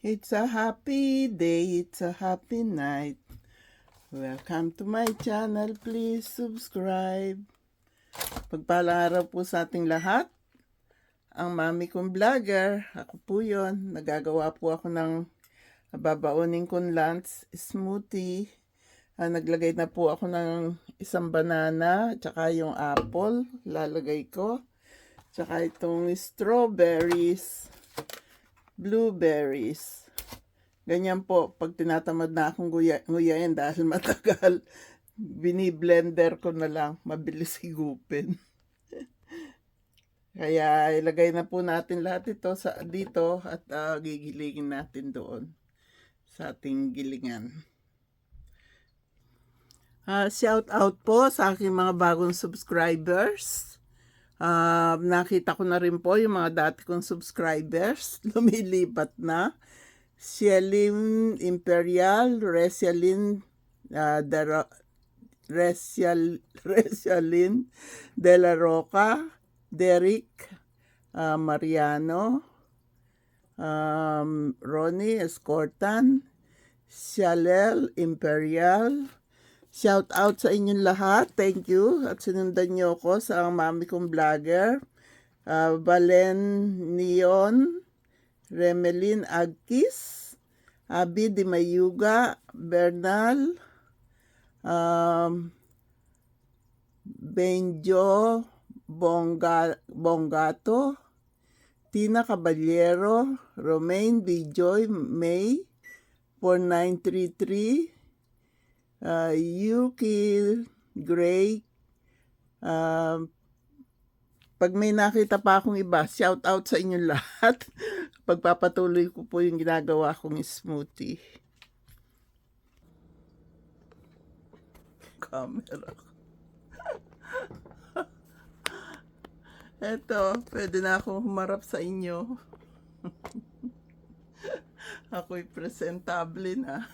It's a happy day, it's a happy night. Welcome to my channel, please subscribe. Pagpalang araw po sa ating lahat. Ang mami kong vlogger, ako po yun. Nagagawa po ako ng babaunin kong lunch smoothie. Naglagay na po ako ng isang banana, tsaka yung apple, lalagay ko. Tsaka itong strawberries, blueberries. Ganyan po, pag tinatamad na akong nguyain dahil matagal, bini-blender ko na lang, mabilis higupin. Kaya ilagay na po natin lahat ito dito at gigiligin natin doon sa ating gilingan. Shout out po sa aking mga bagong subscribers. Nakita ko na rin po yung mga dati kong subscribers, lumilipat na. Cielin Imperial, Resialin Resialin de la Roca, Derek Mariano, Ronnie Escortan, Shalel Imperial. Shout out sa inyong lahat. Thank you. At sinundan niyo ako sa mami kong vlogger. Valen Neon, Remelin Agkis, Abi Di Mayuga, Bernal, Benjo Bongato, Tina Caballero, Romaine Bijoy May, 4933, Yuki Gray. Pag may nakita pa akong iba, shout out sa inyong lahat. Pagpapatuloy ko po yung ginagawa kong smoothie. Camera. Eto, pwede na akong humarap sa inyo. Ako'y presentable na.